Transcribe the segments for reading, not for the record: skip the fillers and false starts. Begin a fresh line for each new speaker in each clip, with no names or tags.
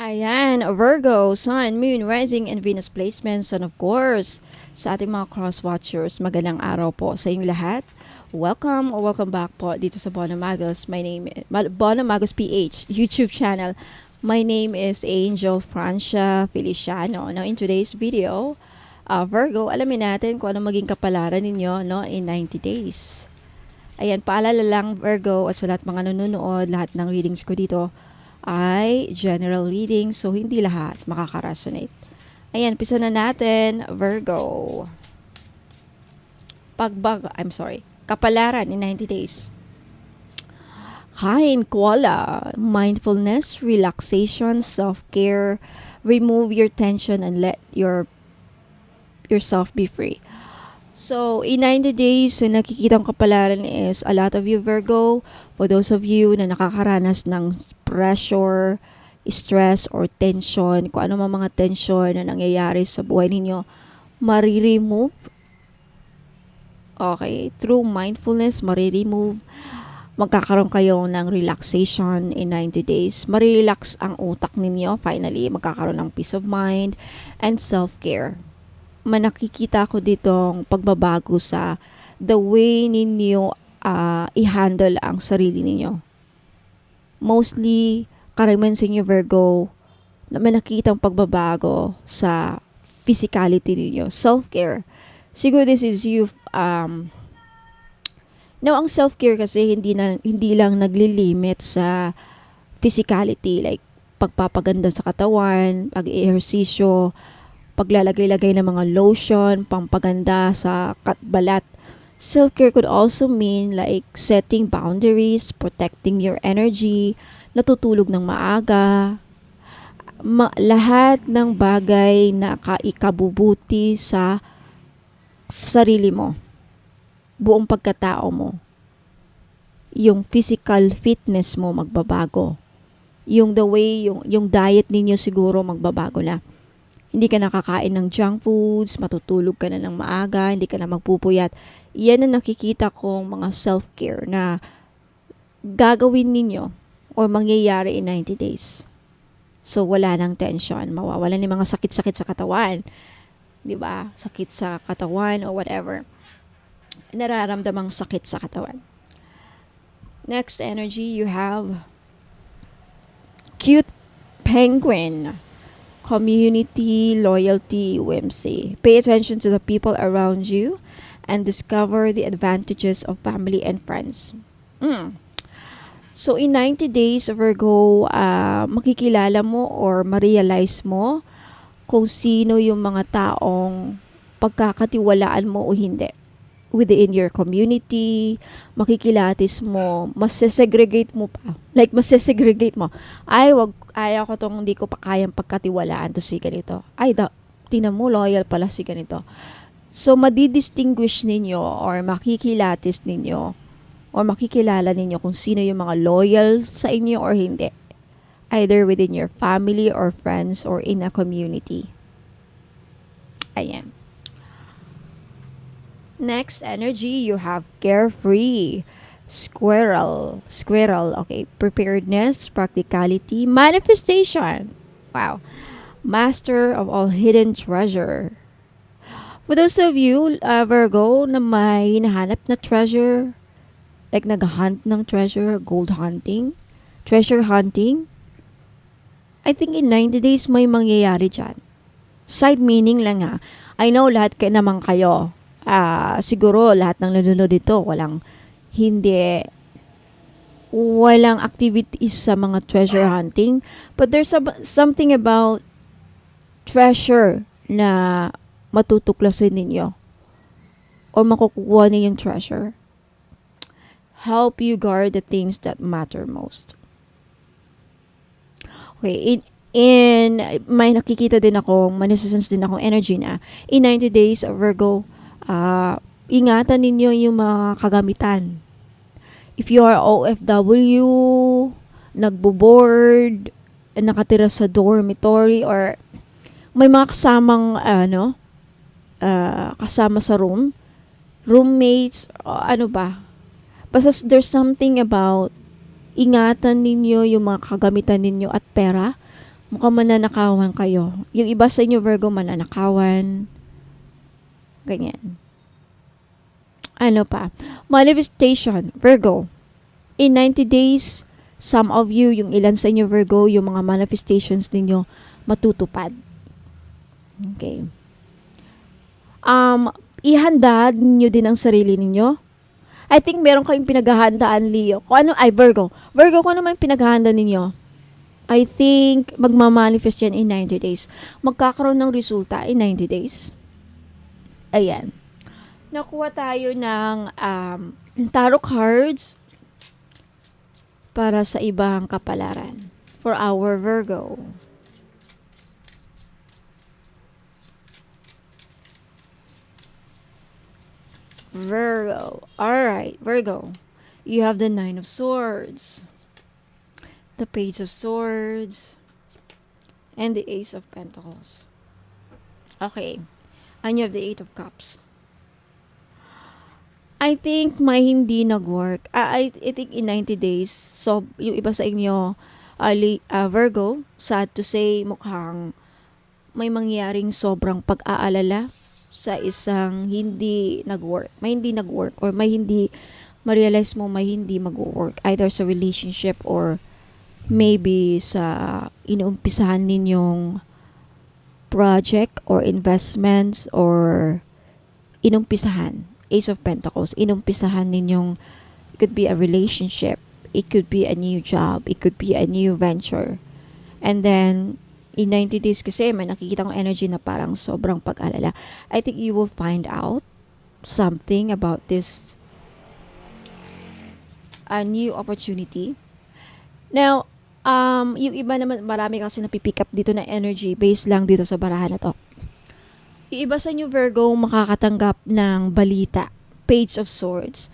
Ayan, Virgo, Sun, Moon, Rising, and Venus placements. And of course, sa ating mga cross-watchers, magandang araw po sa inyong lahat. Welcome or welcome back po dito sa Bono Magos. My name is Bono Magos PH YouTube channel. My name is Angel Francia Feliciano. Now, in today's video, Virgo, alamin natin kung ano maging kapalaran ninyo in 90 days. Ayan, paalala lang Virgo at sa lahat mga nanonood, lahat ng readings ko dito ay general reading, so hindi lahat makaka-resonate. Ayan, pisa na natin, Virgo. Kapalaran in 90 days. Kain, koala, mindfulness, relaxation, self-care, remove your tension and let yourself be free. So, in 90 days, so nakikitang kapalaran is a lot of you, Virgo, for those of you na nakakaranas ng pressure, stress, or tension, kung ano mga tension na nangyayari sa buhay ninyo, remove. Okay, through mindfulness, remove. Magkakaroon kayo ng relaxation in 90 days. Marirelax ang utak ninyo. Finally, magkakaroon ng peace of mind and self-care. Manakikita ko ditong pagbabago sa the way ninyo i-handle ang sarili ninyo. Mostly, karamihan sa inyo Virgo, na may nakikitang pagbabago sa physicality ninyo. Self-care. Siguro this is you. Now, ang self-care kasi hindi lang naglilimit sa physicality. Like, pagpapaganda sa katawan, pag-ehersisyo, paglalagay-lagay ng mga lotion, pampaganda sa balat. Self-care could also mean like setting boundaries, protecting your energy, natutulog ng maaga, lahat ng bagay na ikabubuti sa sarili mo, buong pagkatao mo. Yung physical fitness mo magbabago. Yung diet ninyo siguro magbabago na. Hindi ka nakakain ng junk foods, matutulog ka na ng maaga, hindi ka na magpupuyat. Yan ang nakikita kong mga self-care na gagawin ninyo o mangyayari in 90 days. So, wala nang tension. Mawawala ng mga sakit-sakit sa katawan. Diba? Sakit sa katawan or whatever. Nararamdamang sakit sa katawan. Next energy, you have cute penguin. Community, loyalty, whimsy. Pay attention to the people around you and discover the advantages of family and friends. So, in 90 days, Virgo, makikilala mo or ma-realize mo kung sino yung mga taong pagkakatiwalaan mo o hindi. Within your community, makikilatis mo, masesegregate mo pa. Like, masesegregate mo. Ayaw ko tong hindi ko pa kayang pagkatiwalaan to si ganito. Tingnan mo, loyal pala si ganito. So, madidistinguish ninyo or makikilatis ninyo or makikilala ninyo kung sino yung mga loyal sa inyo or hindi. Either within your family or friends or in a community. Ayan. Next energy, you have carefree, squirrel, okay, preparedness, practicality, manifestation. Wow. Master of all hidden treasure. For those of you, Virgo, na may hinahanap na treasure, like nag-hunt ng treasure, gold hunting, treasure hunting, I think in 90 days may mangyayari dyan. Side meaning lang ha. I know lahat naman kayo, siguro lahat ng nanonood dito walang activities sa mga treasure hunting, but there's something about treasure na matutuklasin ninyo o makukuha ninyong treasure. Help you guard the things that matter most. Okay, may nakikita din ako, manisisense din akong energy na in 90 days, Virgo, ingatan ninyo yung mga kagamitan. If you are OFW, nagbo-board, nakatira sa dormitory, or may mga kasamang kasama sa roommates, basta there's something about ingatan ninyo yung mga kagamitan ninyo at pera. Mukhang mananakawan kayo. Yung iba sa inyo, Virgo, mananakawan. Ganyan. Ano pa? Manifestation, Virgo. In 90 days, some of you, yung ilan sa inyo, Virgo, yung mga manifestations ninyo, matutupad. Okay. Ihanda ninyo din ang sarili ninyo. I think meron kayong pinaghahandaan, Leo. Kung ano, Virgo. Virgo, kung ano man pinaghahanda ninyo, I think magmamanifest yan in 90 days. Magkakaroon ng resulta in 90 days. Ayan. Nakuha tayo ng tarot cards para sa ibang kapalaran. For our Virgo. Virgo. Alright, Virgo. You have the Nine of Swords, the Page of Swords, and the Ace of Pentacles. Okay. And you have the Eight of Cups. I think may hindi nag-work. I think in 90 days, so yung iba sa inyo, Virgo, sad to say, mukhang may mangyaring sobrang pag-aalala sa isang hindi nag-work. May hindi nag-work or may hindi ma-realize mo may hindi mag-work either sa relationship or maybe sa inuumpisahan ninyong project or investments or inumpisahan. Ace of Pentacles, inumpisahan ninyong, it could be a relationship, it could be a new job, it could be a new venture. And then, in 90 days kasi, may nakikita kong energy na parang sobrang pag-alala. I think you will find out something about this a new opportunity. Now, yung iba naman, marami kasi napipick up dito na energy based lang dito sa barahan na to. Yung iba sa inyo, Virgo, makakatanggap ng balita, Page of Swords.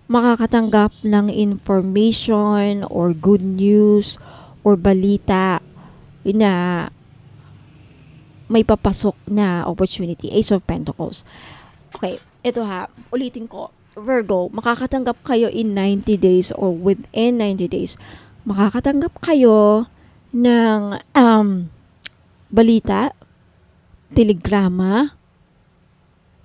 Makakatanggap ng information or good news or balita na may papasok na opportunity, Ace of Pentacles. Okay, ito ha, ulitin ko. Virgo, makakatanggap kayo in 90 days or within 90 days. Makakatanggap kayo ng balita, telegrama,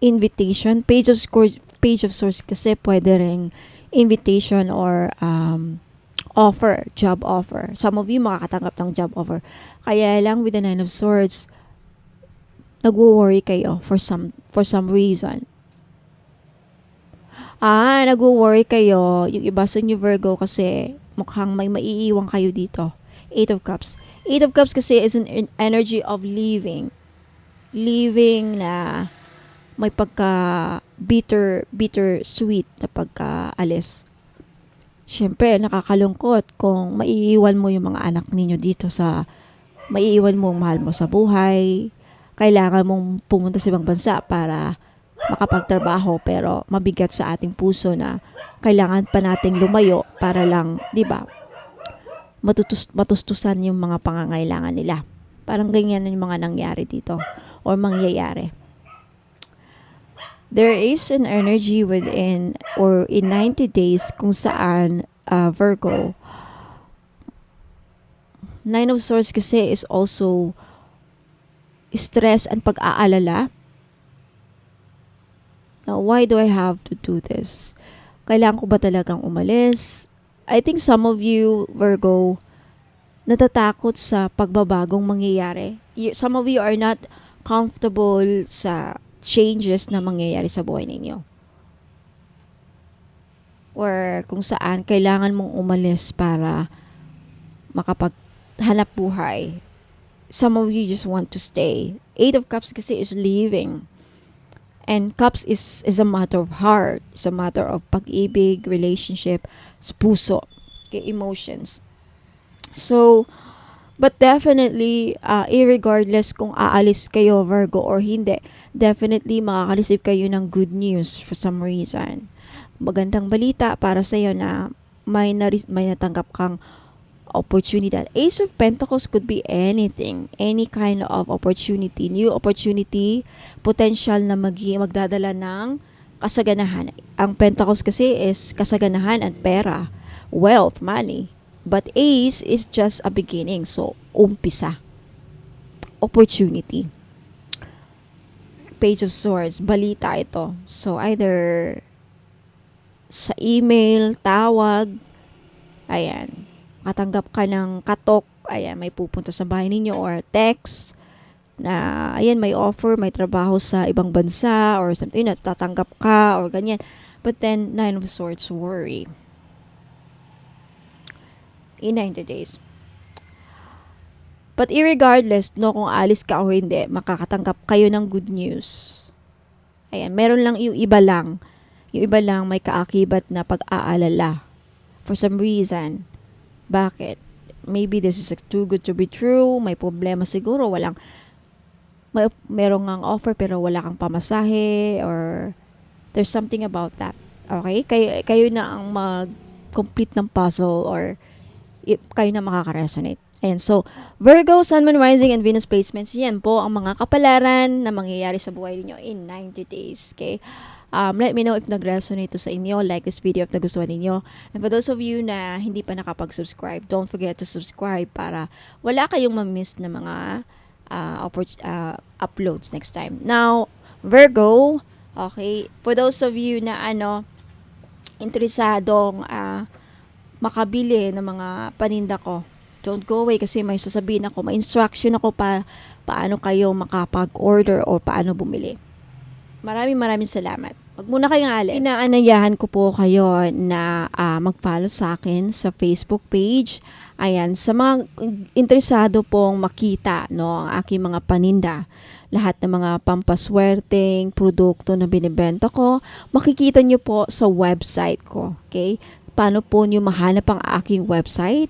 invitation, Page of Swords kasi pwede ring invitation or offer, job offer. Some of you makakatanggap ng job offer. Kaya lang with the Nine of Swords, nagwo-worry kayo for some reason. Nagwo-worry kayo, yung iba sa inyo, Virgo, kasi mukhang may maiiwan kayo dito. Eight of Cups. Eight of Cups kasi is an energy of leaving. Leaving na may pagka bitter sweet na pagkaalis. Siyempre, nakakalungkot kung maiiwan mo yung mga anak ninyo dito maiiwan mo ang mahal mo sa buhay. Kailangan mong pumunta sa ibang bansa para makapagtrabaho, pero mabigat sa ating puso na kailangan pa nating lumayo para lang, 'di ba? Matustusan yung mga pangangailangan nila. Parang ganyan yung mga nangyari dito or mangyayari. There is an energy within or in 90 days kung saan Virgo, Nine of Swords kasi is also stress and pag-aalala. Now, why do I have to do this? Kailangan ko ba talagang umalis? I think some of you, Virgo, natatakot sa pagbabagong mangyayari. Some of you are not comfortable sa changes na mangyayari sa buhay ninyo. Or kung saan kailangan mong umalis para makapaghanap buhay. Some of you just want to stay. Eight of Cups kasi is leaving. And Cups is a matter of heart. It's a matter of pag-ibig, relationship, puso, emotions. So, but definitely, irregardless kung aalis kayo, Virgo, or hindi, definitely makaka-receive kayo ng good news for some reason. Magandang balita para sa'yo na may natanggap kang opportunity. Ace of Pentacles could be anything, any kind of opportunity, new opportunity, potential na magdadala ng kasaganahan. Ang Pentacles kasi is kasaganahan at pera, wealth, money. But Ace is just a beginning. So, umpisa. Opportunity. Page of Swords, balita ito. So, either sa email, tawag, ayan, katanggap ka ng katok, ayan, may pupunta sa bahay ninyo, or text, na, ayan, may offer, may trabaho sa ibang bansa, or something, na tatanggap ka, or ganyan. But then, 9 of Swords, worry. In 90 days. But irregardless, no, kung alis ka o hindi, makakatanggap kayo ng good news. Ayan, meron lang yung iba lang. Yung iba lang may kaakibat na pag-aalala. For some reason. Bakit? Maybe this is too good to be true. May problema siguro. Merong ang offer pero wala kang pamasahe, or there's something about that. Okay? Kayo na ang mag-complete ng puzzle, or kayo na makaka-resonate. Ayan, so, Virgo, Sun, Moon, Rising, and Venus placements, yan po ang mga kapalaran na mangyayari sa buhay niyo in 90 days, okay? Let me know if nag-resonate to sa inyo. Like this video if nagustuhan ninyo. And for those of you na hindi pa nakapag-subscribe, don't forget to subscribe para wala kayong ma-miss na mga uploads next time. Now, Virgo, okay, for those of you na interesadong makabili ng mga paninda ko, don't go away kasi may sasabihin ako, may instruction ako paano kayo makapag-order o paano bumili. Maraming salamat. Wag muna kayong alis. Inaanayahan ko po kayo na mag-follow sa akin sa Facebook page. Ayan, sa mga interesado pong makita, no, ang aking mga paninda, lahat ng mga pampaswerteng produkto na binibenta ko, makikita nyo po sa website ko. Okay? Paano po nyo mahanap ang aking website?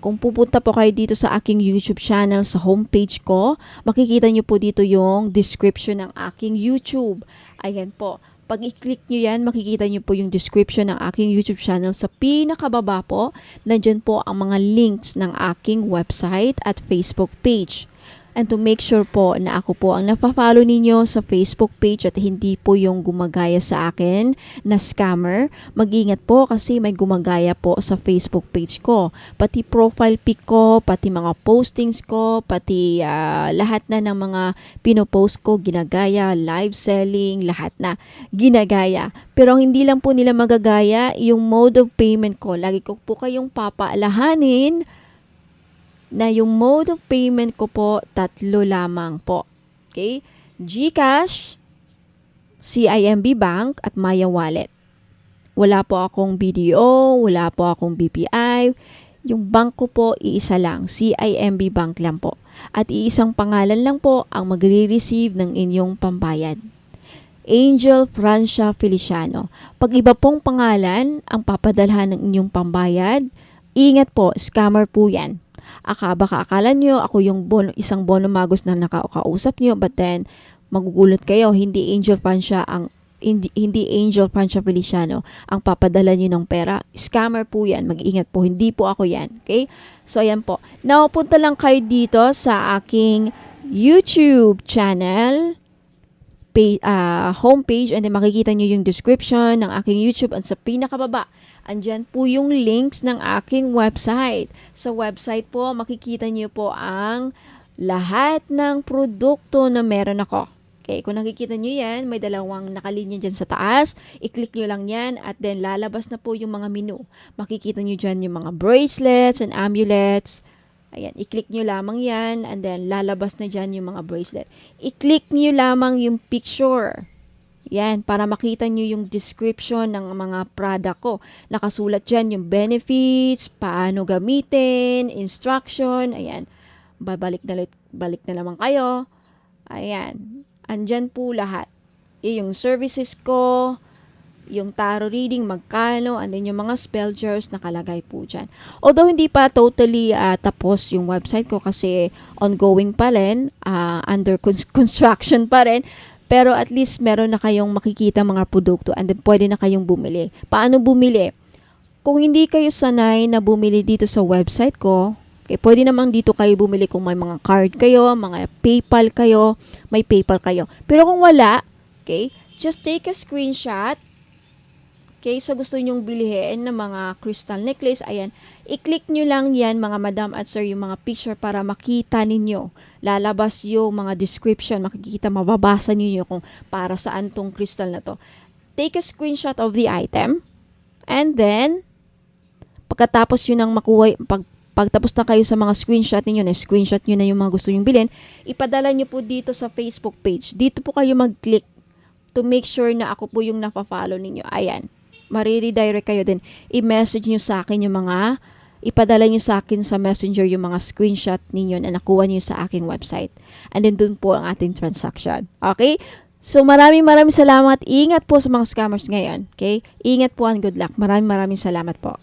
Kung pupunta po kayo dito sa aking YouTube channel, sa homepage ko, makikita nyo po dito yung description ng aking YouTube. Ayan po. Pag i-click nyo yan, makikita nyo po yung description ng aking YouTube channel. Sa pinakababa po, nandyan po ang mga links ng aking website at Facebook page. And to make sure po na ako po ang nafa-follow ninyo sa Facebook page at hindi po yung gumagaya sa akin na scammer, mag-ingat po kasi may gumagaya po sa Facebook page ko. Pati profile pic ko, pati mga postings ko, pati lahat na ng mga pinopost ko, ginagaya, live selling, lahat na ginagaya. Pero hindi lang po nila magagaya yung mode of payment ko. Lagi ko po kayong papaalahanin na yung mode of payment ko po, 3 lamang po. Okay? GCash, CIMB Bank, at Maya Wallet. Wala po akong BDO, wala po akong BPI. Yung bank ko po, iisa lang. CIMB Bank lang po. At iisang pangalan lang po ang magre-receive ng inyong pambayad. Angel Francia Feliciano. Pag iba pong pangalan ang papadalhan ng inyong pambayad, ingat po, scammer po yan. Baka akala nyo ako yung isang Bono Magos na nakakausap nyo, but then magugulat kayo, hindi Angel Francia Feliciano ang papadala nyo ng pera. Scammer po yan, mag-ingat po, hindi po ako yan. Okay? So ayan po, now punta lang kayo dito sa aking YouTube channel homepage, and then makikita nyo yung description ng aking YouTube, at sa pinakababa andyan po yung links ng aking website. Sa website po, makikita nyo po ang lahat ng produkto na meron ako. Okay, kung nakikita nyo yan, may dalawang nakalinya dyan sa taas. I-click nyo lang yan at then lalabas na po yung mga menu. Makikita nyo dyan yung mga bracelets and amulets. Ayan, i-click nyo lamang yan and then lalabas na dyan yung mga bracelet. I-click nyo lamang yung picture. Yan, para makita nyo yung description ng mga product ko. Nakasulat dyan yung benefits, paano gamitin, instruction, ayan. Balik na naman kayo. Ayan, andyan po lahat. Yung services ko, yung tarot reading, magkano, and then yung mga spell jars nakalagay po dyan. Although hindi pa totally tapos yung website ko kasi ongoing pa rin, under construction pa rin, pero at least meron na kayong makikita mga produkto and then pwede na kayong bumili. Paano bumili? Kung hindi kayo sanay na bumili dito sa website ko, okay, pwede naman dito kayo bumili kung may mga card kayo, mga PayPal kayo, may PayPal kayo. Pero kung wala, okay, just take a screenshot, Okay, so gusto nyong bilhin ng mga crystal necklace, ayan, i-click nyo lang yan mga madam at sir yung mga picture para makita ninyo. Lalabas yung mga description, makikita, mababasa ninyo kung para saan tong crystal na to. Take a screenshot of the item and then pagkatapos yun ang makuha, pagtapos na kayo sa mga screenshot ninyo, na-screenshot nyo na yung mga gusto nyong bilhin, ipadala nyo po dito sa Facebook page. Dito po kayo mag-click to make sure na ako po yung nafa-follow ninyo. Ayan. Mariredirect kayo din. I-message nyo sa akin yung mga, ipadala nyo sa akin sa messenger yung mga screenshot ninyo na nakuha nyo sa aking website. And then dun po ang ating transaction. Okay? So maraming salamat. Ingat po sa mga scammers ngayon. Okay? Ingat po and good luck. Maraming salamat po.